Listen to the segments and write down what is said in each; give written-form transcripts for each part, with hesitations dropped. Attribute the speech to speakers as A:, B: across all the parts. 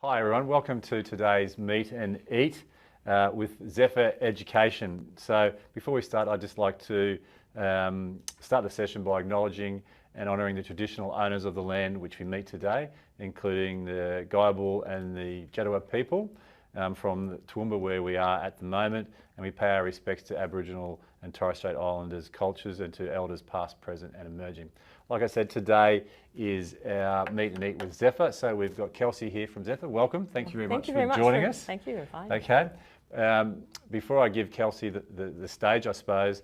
A: Hi everyone, welcome to today's Meet and Eat with Zephyr Education. So before we start, I'd just like to start the session by acknowledging and honouring the traditional owners of the land which we meet today, including the Guyabul and the Jadawaa people from Toowoomba where we are at the moment, and we pay our respects to Aboriginal and Torres Strait Islanders cultures and to elders past, present and emerging. Like I said, today is our Meet and Eat with Zephyr. So we've got Kelsey here from Zephyr. Welcome. Thank you very much for joining us.
B: Thank you.
A: Okay. Before I give Kelsey the stage, I suppose,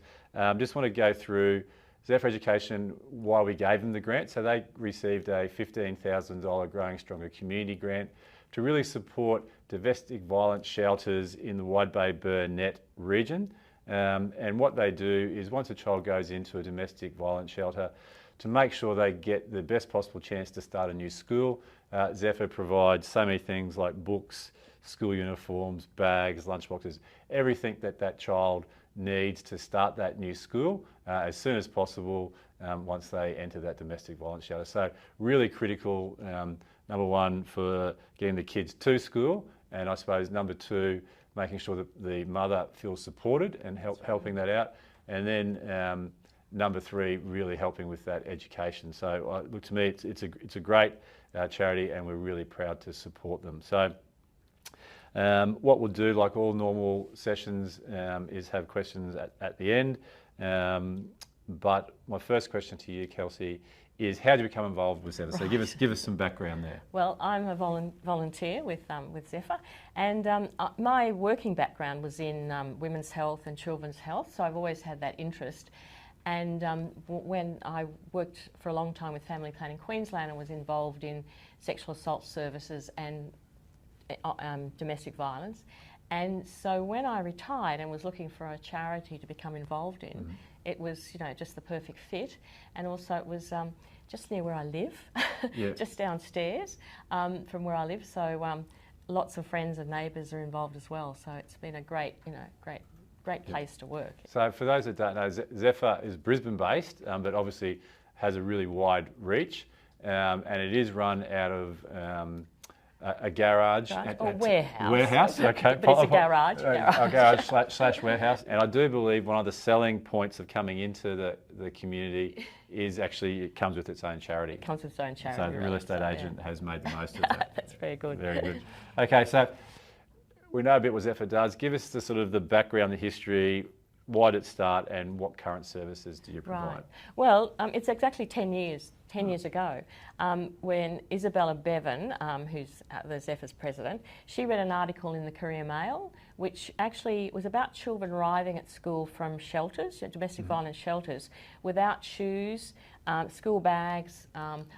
A: just want to go through Zephyr Education, why we gave them the grant. So they received a $15,000 Growing Stronger community grant to really support domestic violence shelters in the Wide Bay Burnett region. And what they do is once a child goes into a domestic violence shelter, to make sure they get the best possible chance to start a new school, Zephyr provides so many things like books, school uniforms, bags, lunchboxes, everything that child needs to start that new school as soon as possible once they enter that domestic violence shelter. So really critical, number one, for getting the kids to school, and I suppose number two, making sure that the mother feels supported and helping that out. And then number three, really helping with that education. So look, to me, it's a great charity, and we're really proud to support them. So what we'll do, like all normal sessions, is have questions at the end. But my first question to you, Kelsey, is how did you become involved with Zephyr? So give us some background there.
B: Well, I'm a volunteer with Zephyr, and my working background was in women's health and children's health, so I've always had that interest. And when I worked for a long time with Family Planning Queensland and was involved in sexual assault services and domestic violence, and so when I retired and was looking for a charity to become involved in, it was just the perfect fit, and also it was just near where I live, just downstairs from where I live. So lots of friends and neighbours are involved as well. So it's been a great place to work.
A: So for those that don't know, Zephyr is Brisbane-based, but obviously has a really wide reach, and it is run out of a garage.
B: Warehouse.
A: Warehouse, okay.
B: But it's a garage.
A: A garage slash warehouse. And I do believe one of the selling points of coming into the community is actually it comes with its own charity.
B: It comes with its own charity.
A: So the real estate agent has made the most of that.
B: That's very good.
A: Very good. Okay, so we know a bit what Zephyr does. Give us the background, the history. Why did it start, and what current services do you provide?
B: Right. Well, it's exactly 10 years ago when Isabella Bevan, who's the Zephyr's president, she read an article in the Courier Mail which actually was about children arriving at school from shelters, domestic violence shelters, without shoes, school bags,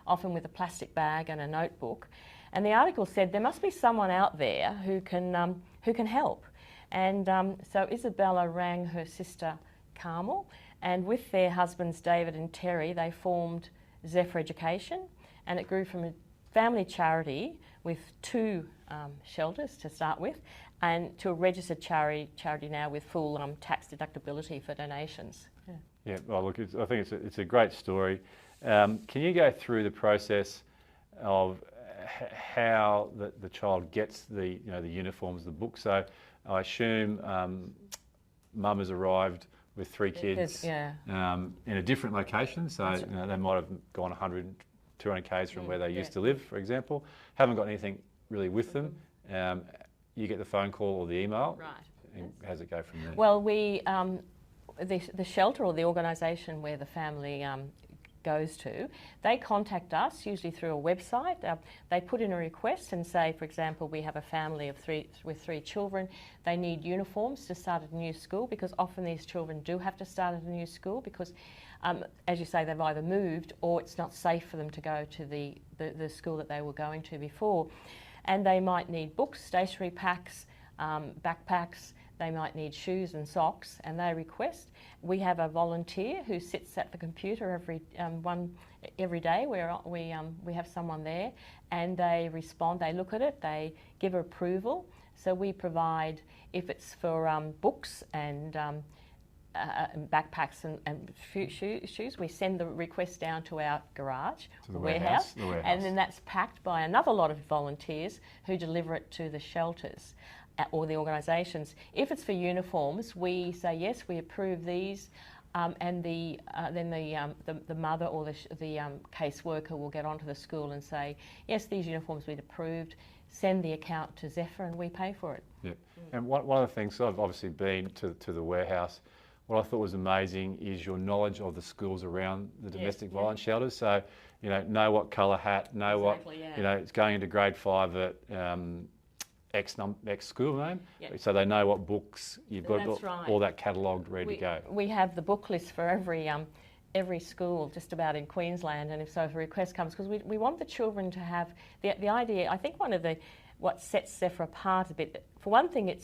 B: often with a plastic bag and a notebook. And the article said there must be someone out there who can help. And so Isabella rang her sister Carmel, and with their husbands David and Terry, they formed Zephyr Education, and it grew from a family charity with 2 shelters to start with, and to a registered charity now with full tax deductibility for donations.
A: Yeah. Well, look, I think it's a great story. Can you go through the process of how the child gets the uniforms, the books? So I assume mum has arrived with 3 kids in a different location. So they might have gone 100, 200 k's from where they used to live, for example. Haven't got anything really with them. You get the phone call or the email.
B: Right.
A: And how does it go from there?
B: Well, we the shelter or the organisation where the family goes to, they contact us usually through a website. They put in a request and say, for example, we have a family of 3 children. They need uniforms to start at a new school, because often these children do have to start at a new school because, as you say, they've either moved or it's not safe for them to go to the school that they were going to before. And they might need books, stationery packs, backpacks. They might need shoes and socks, and they request. We have a volunteer who sits at the computer every day. We have someone there, and they respond. They look at it. They give approval. So we provide, if it's for books and backpacks and shoes. We send the request down to our garage,
A: the
B: warehouse,
A: warehouse,
B: and then that's packed by another lot of volunteers who deliver it to the shelters or the organisations. If it's for uniforms, we say yes, we approve these. And then the mother or the caseworker will get onto the school and say, yes, these uniforms we've approved, send the account to Zephyr and we pay for it.
A: Yeah. And one of the things, so I've obviously been to the warehouse, what I thought was amazing is your knowledge of the schools around the domestic violence shelters. So, know what colour hat, know it's going into grade 5 at X school name, so they know what books you've got, all that catalogued ready to go.
B: We have the book list for every school just about in Queensland, and if a request comes, because we want the children to have the idea. I think what sets Zephyr apart a bit, for one thing,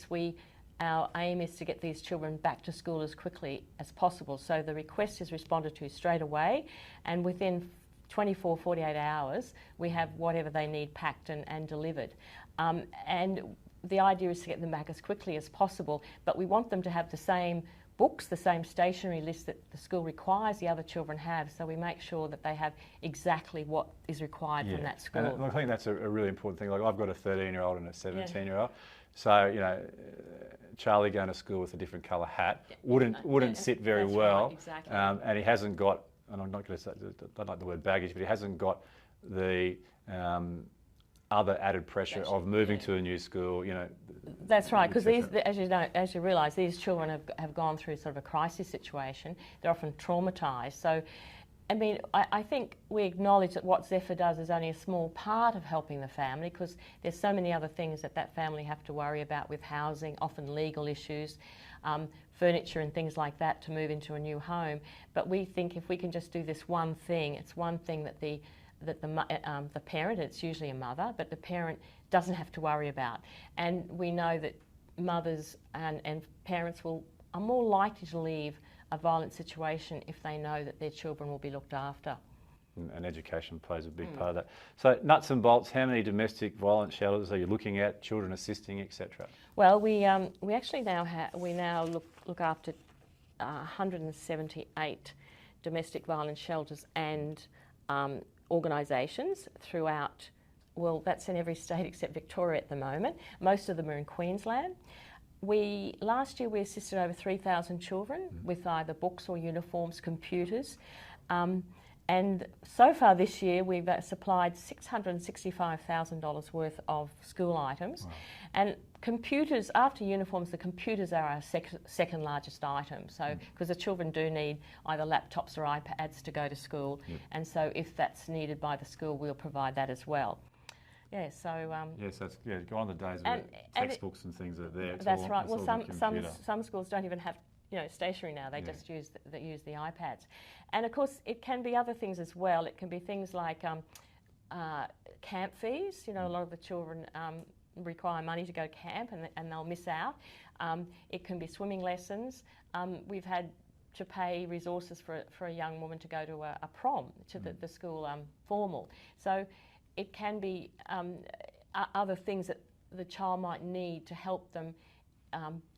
B: our aim is to get these children back to school as quickly as possible. So the request is responded to straight away, and within 24, 48 hours, we have whatever they need packed and delivered. And the idea is to get them back as quickly as possible, but we want them to have the same books, the same stationery list that the school requires the other children have, so we make sure that they have exactly what is required from that school.
A: And I think that's a really important thing. Like, I've got a 13-year-old and a 17-year-old, so Charlie going to school with a different colour hat wouldn't sit very well,
B: right, exactly.
A: And he hasn't got, and I'm not going to say, I don't like the word baggage, but he hasn't got the other added pressure of moving to a new school,
B: That's right, because as you realise, these children have gone through sort of a crisis situation. They're often traumatised. So, I think we acknowledge that what Zephyr does is only a small part of helping the family, because there's so many other things that family have to worry about with housing, often legal issues, furniture and things like that to move into a new home. But we think if we can just do this one thing, it's one thing that the parent, it's usually a mother, but the parent doesn't have to worry about. And we know that mothers and parents are more likely to leave a violent situation if they know that their children will be looked after.
A: And education plays a big part of that. So, nuts and bolts, how many domestic violence shelters are you looking at, children assisting, etc.?
B: Well, we actually now look after 178 domestic violence shelters and organisations throughout, well, that's in every state except Victoria at the moment. Most of them are in Queensland. Last year we assisted over 3,000 children with either books or uniforms, computers. And so far this year we've supplied $665,000 worth of school items. Wow. And computers, after uniforms, the computers are our second largest item. So, because the children do need either laptops or iPads to go to school. And so if that's needed by the school, we'll provide that as well. Yeah, so...
A: yes, go on the days where textbooks and things are there.
B: That's right. Well, some schools don't even have stationery now. They just use the iPads. And of course, it can be other things as well. It can be things like camp fees. A lot of the children require money to go to camp and they'll miss out. It can be swimming lessons. We've had to pay resources for a young woman to go to a prom, to the school formal. So it can be other things that the child might need to help them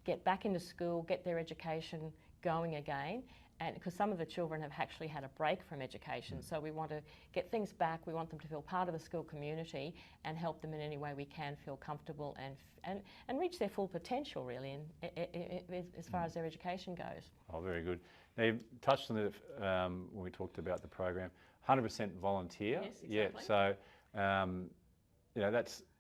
B: get back into school, get their education going again. And because some of the children have actually had a break from education, so we want to get things back. We want them to feel part of the school community and help them in any way we can feel comfortable and reach their full potential, really, as far as their education goes.
A: Oh, very good. Now, you touched on it when we talked about the program. 100% volunteer.
B: Yes, exactly.
A: Yeah, so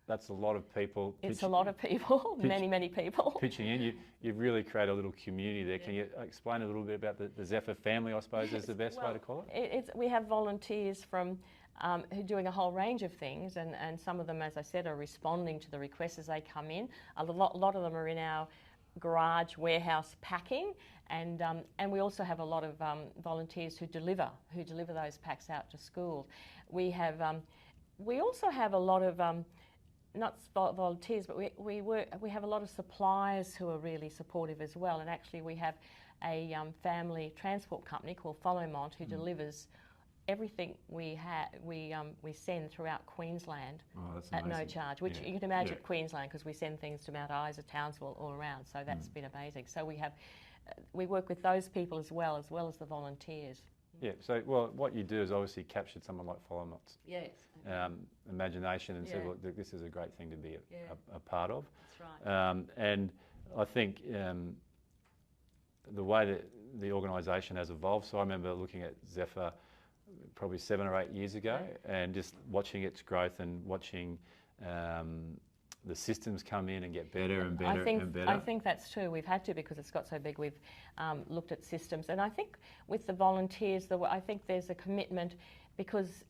A: that's a lot of people.
B: It's a lot of people, many people.
A: Pitching in. You've really created a little community there. Can you explain a little bit about the Zephyr family, I suppose, is the best way to call it?
B: We have volunteers from who are doing a whole range of things, and some of them, as I said, are responding to the requests as they come in. A lot of them are in our garage warehouse packing, and we also have a lot of volunteers who deliver those packs out to schools. We also have a lot of not volunteers, but we have a lot of suppliers who are really supportive as well. And actually, we have a family transport company called Followmont who delivers everything we send throughout Queensland at no charge. Which you can imagine Queensland, because we send things to Mount Isa, Townsville, all around. So that's been amazing. So we have we work with those people as well as the volunteers.
A: Yeah, so well, what you do is obviously captured someone like Follomott's
B: Yes.
A: imagination and said,
B: Yeah.
A: look, this is a great thing to be
B: Yeah.
A: a part of.
B: That's right.
A: And I think the way that the organisation has evolved, so I remember looking at Zephyr probably 7 or 8 years ago and just watching its growth and watching the systems come in and get better and better and better.
B: I think that's true. We've had to, because it's got so big. We've looked at systems, and I think with the volunteers, I think there's a commitment, because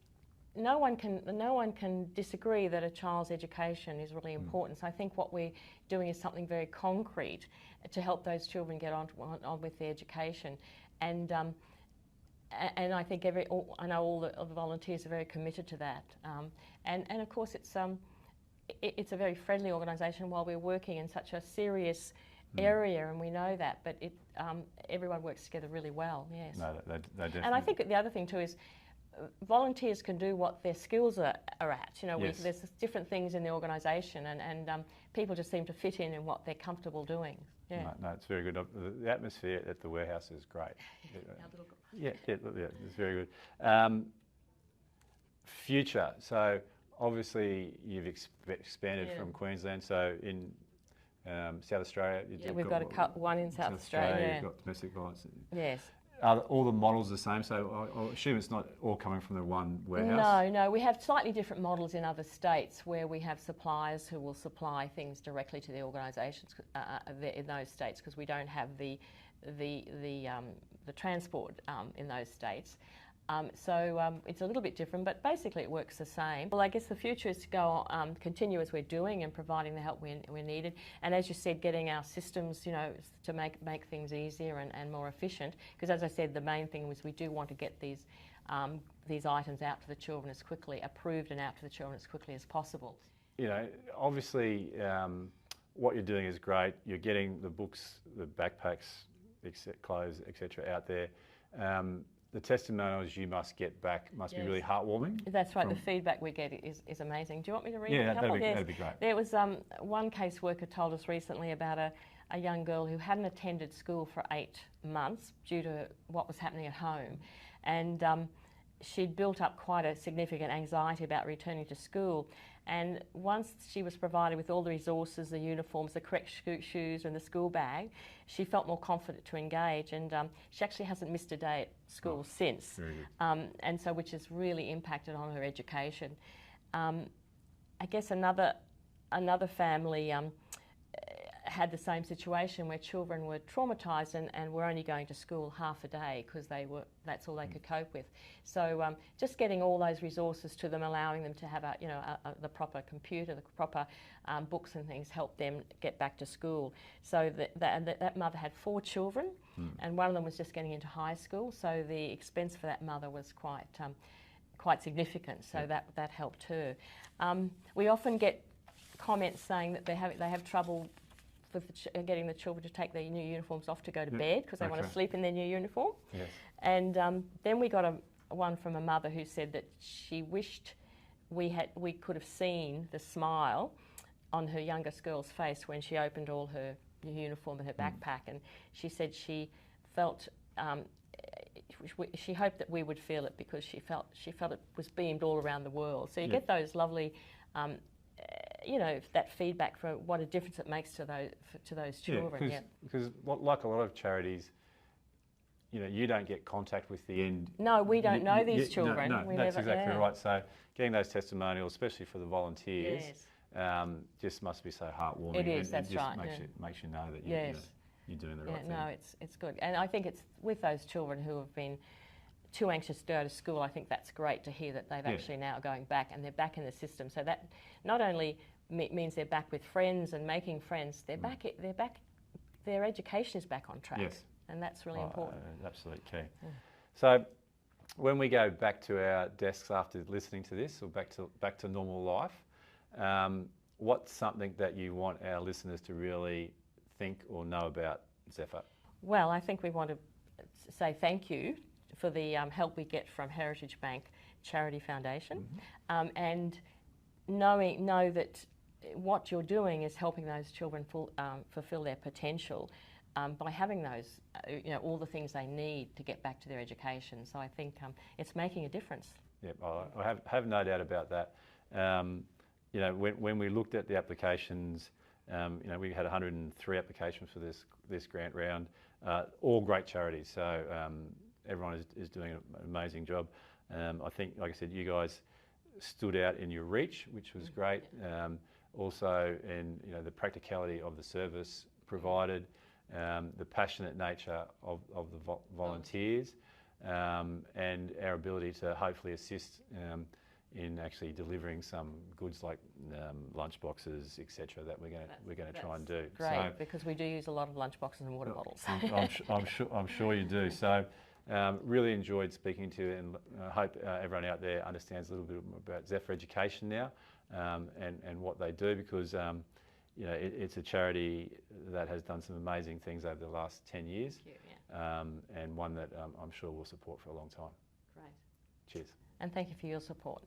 B: no one can disagree that a child's education is really important. So I think what we're doing is something very concrete to help those children get on with their education, and I think I know all the volunteers are very committed to that, and of course it's a very friendly organisation while we're working in such a serious area, and we know that, but everyone works together really well, yes.
A: No, they definitely.
B: And I think the other thing too is volunteers can do what their skills are at. You know,
A: Yes.
B: there's different things in the organisation, and people just seem to fit in what they're comfortable doing. Yeah.
A: No, it's very good. The atmosphere at the warehouse is great. Yeah, it's very good. Future. So obviously you've expanded from Queensland. So in South Australia,
B: we've got one in South Australia. Yeah.
A: You've got domestic violence.
B: Yes.
A: Are all the models the same? So I assume it's not all coming from the one warehouse?
B: No. We have slightly different models in other states where we have suppliers who will supply things directly to the organisations in those states, because we don't have the transport in those states. So it's a little bit different, but basically it works the same. Well, I guess the future is to go continue as we're doing and providing the help we're needed. And as you said, getting our systems, you know, to make things easier and more efficient. Because as I said, the main thing was we do want to get these items out to the children as quickly, approved and out to the children as quickly as possible. You know,
A: obviously what you're doing is great. You're getting the books, the backpacks, clothes, etc. out there. The testimonials you must get back must be really heartwarming.
B: That's right. The feedback we get is amazing. Do you want me to read a couple?
A: That'd be great.
B: There was one caseworker told us recently about a young girl who hadn't attended school for 8 months due to what was happening at home, and she'd built up quite a significant anxiety about returning to school. And once she was provided with all the resources, the uniforms, the correct shoes and the school bag, she felt more confident to engage, and she actually hasn't missed a day at school since.
A: Very good.
B: And so which has really impacted on her education. I guess another family had the same situation where children were traumatised and were only going to school half a day because that's all they could cope with. So just getting all those resources to them, allowing them to have the proper computer, the proper books and things, helped them get back to school. So that mother had 4 children, and one of them was just getting into high school. So the expense for that mother was quite significant. So that helped her. We often get comments saying that they have trouble with getting the children to take their new uniforms off to go to bed because they want to sleep in their new uniform.
A: Yes.
B: And then we got one from a mother who said that she wished we could have seen the smile on her youngest girl's face when she opened all her uniform and her backpack, and she said she felt she hoped that we would feel it because she felt it was beamed all around the world. So you get those lovely that feedback for what a difference it makes to those children.
A: Because like a lot of charities, you don't get contact with the end.
B: No, we don't know these children.
A: No, that's exactly right. So getting those testimonials, especially for the volunteers, just must be so heartwarming.
B: It is.
A: And
B: that's right.
A: Makes you know that you're doing the right thing.
B: No, it's good, and I think it's with those children who have been too anxious to go to school. I think that's great to hear that they've actually now going back and they're back in the system. So that not only means they're back with friends and making friends, they're back. Their education is back on track.
A: Yes.
B: And that's really important.
A: Absolutely key. Yeah. So when we go back to our desks after listening to this, or back to normal life, what's something that you want our listeners to really think or know about Zephyr? Well,
B: I think we want to say thank you for the help we get from Heritage Bank Charity Foundation, and know that what you're doing is helping those children fulfil their potential. by having those, all the things they need to get back to their education. So I think it's making a difference.
A: Yeah, I have no doubt about that. When we looked at the applications, we had 103 applications for this grant round, all great charities. So everyone is doing an amazing job. I think, like I said, you guys stood out in your reach, which was great. Also in the practicality of the service provided, the passionate nature of the volunteers, and our ability to hopefully assist in actually delivering some goods like lunch boxes, etc. That we're going to try and do.
B: Great, because we do use a lot of lunch boxes and water bottles.
A: I'm sure you do. So really enjoyed speaking to you, and I hope everyone out there understands a little bit more about Zephyr Education now, and what they do, because it's a charity that has done some amazing things over the last 10 years, and one that I'm sure we'll support for a long time.
B: Great.
A: Cheers.
B: And thank you for your support.